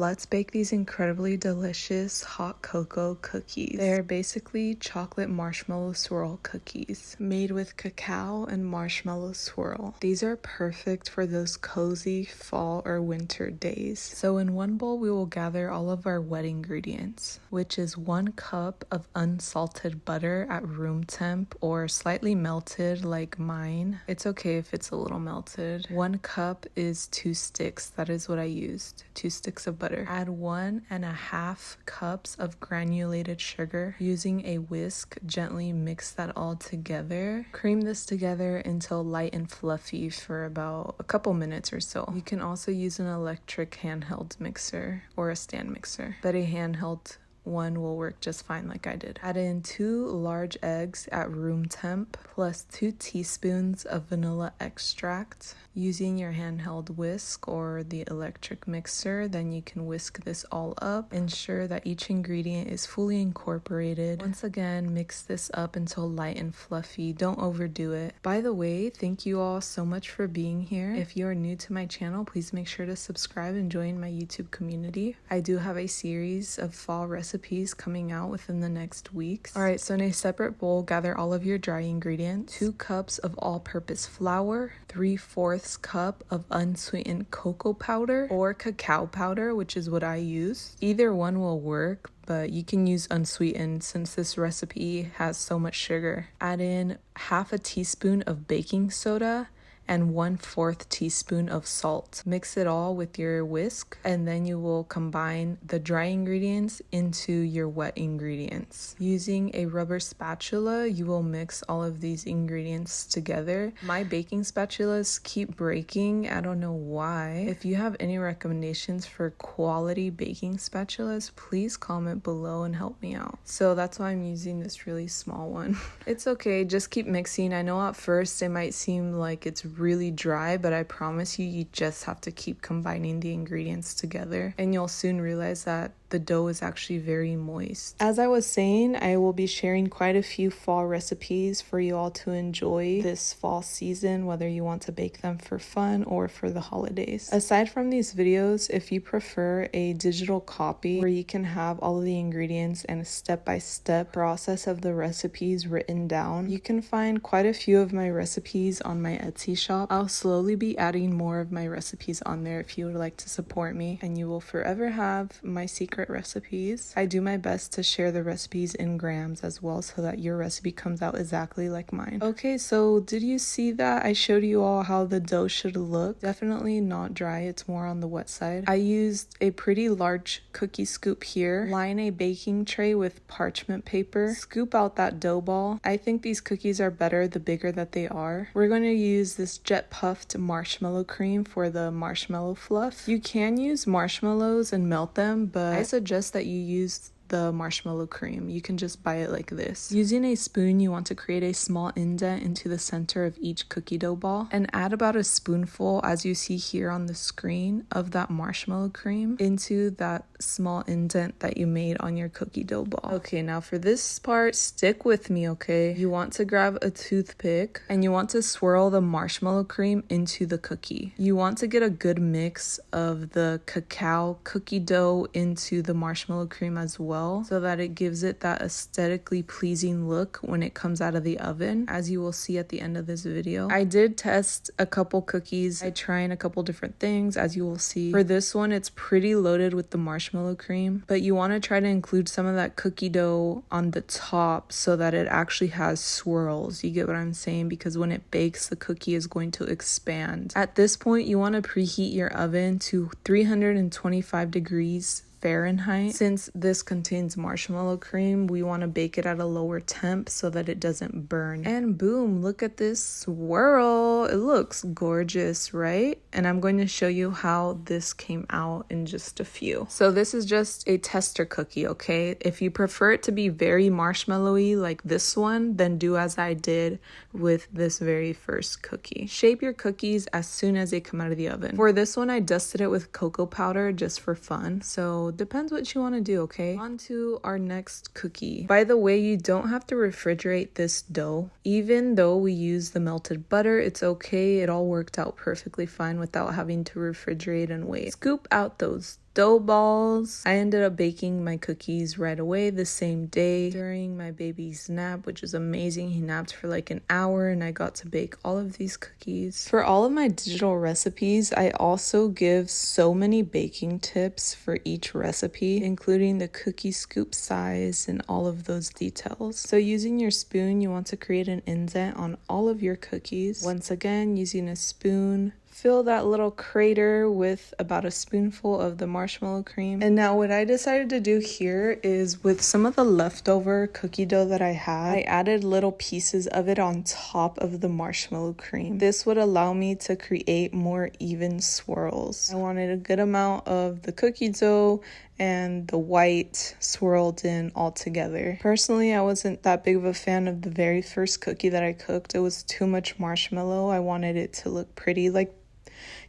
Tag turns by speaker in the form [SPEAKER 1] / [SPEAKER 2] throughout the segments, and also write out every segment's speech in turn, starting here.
[SPEAKER 1] let's bake these incredibly delicious hot cocoa cookies. They're basically chocolate marshmallow swirl cookies made with cacao and marshmallow swirl. These are perfect for those cozy fall or winter days. So in one bowl, we will gather all of our wet ingredients, which is 1 cup of unsalted butter at room temp or slightly melted like mine. It's okay if it's a little melted. 1 cup is 2 sticks. That is what I used. 2 sticks of butter. Add 1.5 cups of granulated sugar. Using a whisk, gently mix that all together. Cream this together until light and fluffy for about a couple minutes or so. You can also use an electric handheld mixer or a stand mixer, but a handheld one will work just fine like I did. Add in 2 large eggs at room temp plus 2 teaspoons of vanilla extract. Using your handheld whisk or the electric mixer, then you can whisk this all up. Ensure that each ingredient is fully incorporated. Once again, mix this up until light and fluffy. Don't overdo it. By the way, thank you all so much for being here. If you are new to my channel, please make sure to subscribe and join my YouTube community. I do have a series of fall recipes coming out within the next weeks. Alright, so in a separate bowl, gather all of your dry ingredients. 2 cups of all-purpose flour, 3/4 cup of unsweetened cocoa powder or cacao powder, which is what I use. Either one will work, but you can use unsweetened since this recipe has so much sugar. Add in 1/2 teaspoon of baking soda and 1/4 teaspoon of salt. Mix it all with your whisk, and then you will combine the dry ingredients into your wet ingredients. Using a rubber spatula, you will mix all of these ingredients together. My baking spatulas keep breaking. I don't know why. If you have any recommendations for quality baking spatulas, please comment below and help me out. So that's why I'm using this really small one. It's okay, just keep mixing. I know at first it might seem like it's really dry, but I promise you just have to keep combining the ingredients together and you'll soon realize that the dough is actually very moist. As I was saying, I will be sharing quite a few fall recipes for you all to enjoy this fall season, whether you want to bake them for fun or for the holidays. Aside from these videos, if you prefer a digital copy where you can have all of the ingredients and a step-by-step process of the recipes written down, you can find quite a few of my recipes on my Etsy shop. I'll slowly be adding more of my recipes on there if you would like to support me, and you will forever have my secret recipes. I do my best to share the recipes in grams as well so that your recipe comes out exactly like mine. Okay, so did you see that? I showed you all how the dough should look. Definitely not dry, it's more on the wet side. I used a pretty large cookie scoop here. Line a baking tray with parchment paper. Scoop out that dough ball. I think these cookies are better the bigger that they are. We're going to use this jet puffed marshmallow cream for the marshmallow fluff. You can use marshmallows and melt them, but I suggest that you use the marshmallow cream. You can just buy it like this. Using a spoon, you want to create a small indent into the center of each cookie dough ball and add about a spoonful, as you see here on the screen, of that marshmallow cream into that small indent that you made on your cookie dough ball. Okay, now for this part, stick with me, okay? You want to grab a toothpick and you want to swirl the marshmallow cream into the cookie. You want to get a good mix of the cacao cookie dough into the marshmallow cream as well, so that it gives it that aesthetically pleasing look when it comes out of the oven, as you will see at the end of this video. I did test a couple cookies. I tried a couple different things, as you will see. For this one, it's pretty loaded with the marshmallow cream, but you want to try to include some of that cookie dough on the top so that it actually has swirls. You get what I'm saying? Because when it bakes, the cookie is going to expand. At this point, you want to preheat your oven to 325 degrees Fahrenheit. Since this contains marshmallow cream, we want to bake it at a lower temp so that it doesn't burn. And boom, look at this swirl. It looks gorgeous, right? And I'm going to show you how this came out in just a few. So this is just a tester cookie, okay? If you prefer it to be very marshmallowy like this one, then do as I did with this very first cookie. Shape your cookies as soon as they come out of the oven. For this one, I dusted it with cocoa powder just for fun. So depends what you want to do, okay? On to our next cookie. By the way, you don't have to refrigerate this dough. Even though we use the melted butter, it's okay. It all worked out perfectly fine without having to refrigerate and wait. Scoop out those dough balls. I ended up baking my cookies right away the same day during my baby's nap, which is amazing. He napped for like an hour and I got to bake all of these cookies. For all of my digital recipes, I also give so many baking tips for each recipe, including the cookie scoop size and all of those details. So using your spoon, you want to create an indent on all of your cookies. Once again, using a spoon, fill that little crater with about a spoonful of the marshmallow cream. And now what I decided to do here is with some of the leftover cookie dough that I had, I added little pieces of it on top of the marshmallow cream. This would allow me to create more even swirls. I wanted a good amount of the cookie dough and the white swirled in all together. Personally, I wasn't that big of a fan of the very first cookie that I cooked. It was too much marshmallow. I wanted it to look pretty, like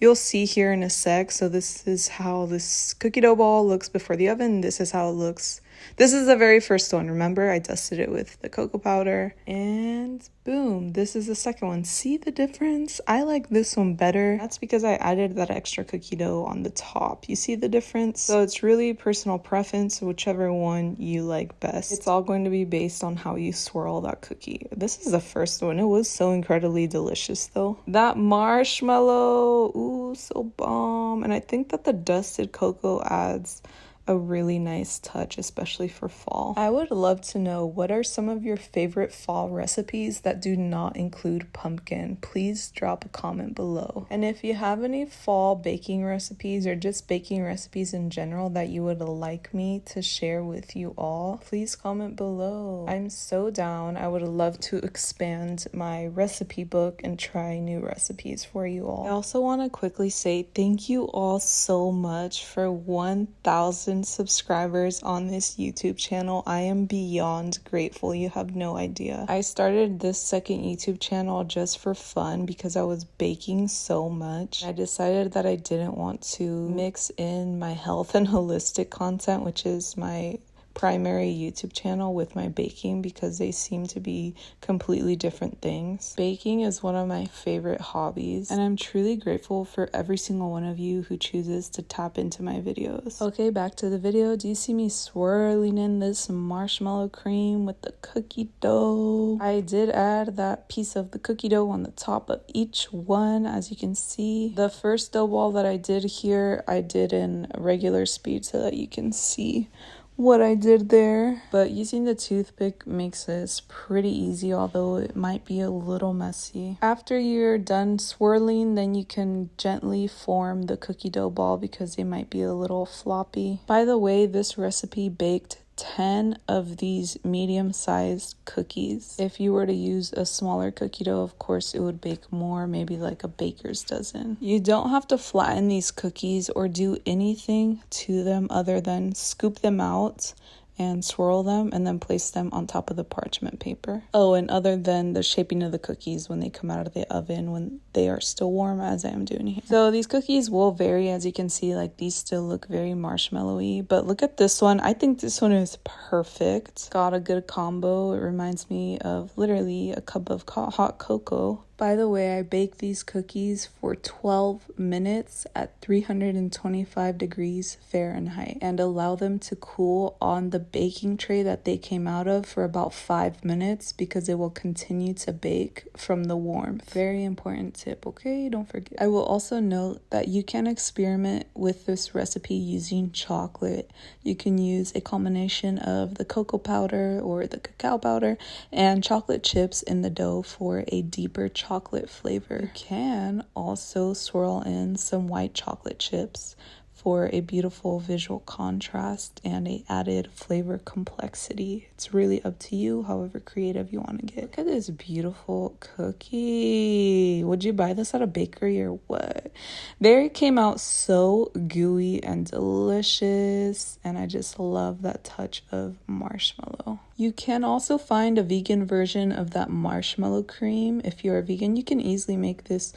[SPEAKER 1] you'll see here in a sec. So this is how this cookie dough ball looks before the oven. This is how it looks. This is the very first one. Remember, I dusted it with the cocoa powder and boom, this is the second one. See the difference? I like this one better. That's because I added that extra cookie dough on the top. You see the difference? So it's really personal preference, whichever one you like best. It's all going to be based on how you swirl that cookie. This is the first one. It was so incredibly delicious though. That marshmallow, ooh, so bomb. And I think that the dusted cocoa adds a really nice touch, especially for fall. I would love to know, what are some of your favorite fall recipes that do not include pumpkin? Please drop a comment below. And if you have any fall baking recipes or just baking recipes in general that you would like me to share with you all, please comment below. I'm so down. I would love to expand my recipe book and try new recipes for you all. I also want to quickly say thank you all so much for 1,000 subscribers on this YouTube channel. I am beyond grateful. You have no idea. I started this second YouTube channel just for fun because I was baking so much. I decided that I didn't want to mix in my health and holistic content, which is my primary YouTube channel, with my baking because they seem to be completely different things. Baking is one of my favorite hobbies and I'm truly grateful for every single one of you who chooses to tap into my videos. Okay, back to the video. Do you see me swirling in this marshmallow cream with the cookie dough? I did add that piece of the cookie dough on the top of each one, as you can see. The first dough ball that I did here, I did in regular speed so that you can see what I did there. But using the toothpick makes this pretty easy, although it might be a little messy. After you're done swirling, then you can gently form the cookie dough ball because they might be a little floppy. By the way, this recipe baked 10 of these medium-sized cookies. If you were to use a smaller cookie dough, of course it would bake more, maybe like a baker's dozen. You don't have to flatten these cookies or do anything to them other than scoop them out and swirl them and then place them on top of the parchment paper. Oh, and other than the shaping of the cookies when they come out of the oven, when they are still warm, as I am doing here. So these cookies will vary, as you can see, like these still look very marshmallowy, but look at this one. I think this one is perfect. Got a good combo. It reminds me of literally a cup of hot cocoa. By the way, I baked these cookies for 12 minutes at 325 degrees Fahrenheit and allow them to cool on the baking tray that they came out of for about 5 minutes because it will continue to bake from the warmth. Very important tip, okay? Don't forget. I will also note that you can experiment with this recipe using chocolate. You can use a combination of the cocoa powder or the cacao powder and chocolate chips in the dough for a deeper chocolate flavor. You can also swirl in some white chocolate chips for a beautiful visual contrast and a added flavor complexity. It's really up to you, however creative you want to get. Look at this beautiful cookie. Would you buy this at a bakery or what? There it came out so gooey and delicious, and I just love that touch of marshmallow. You can also find a vegan version of that marshmallow cream. If you're a vegan, you can easily make this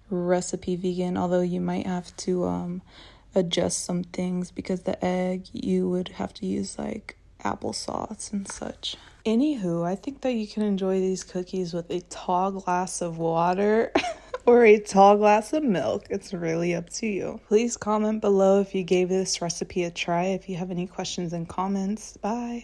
[SPEAKER 1] recipe vegan, although you might have to adjust some things because the egg, you would have to use like applesauce and such. Anywho, I think that you can enjoy these cookies with a tall glass of water. or a tall glass of milk. It's really up to you. Please comment below if you gave this recipe a try. If you have any questions and comments. Bye.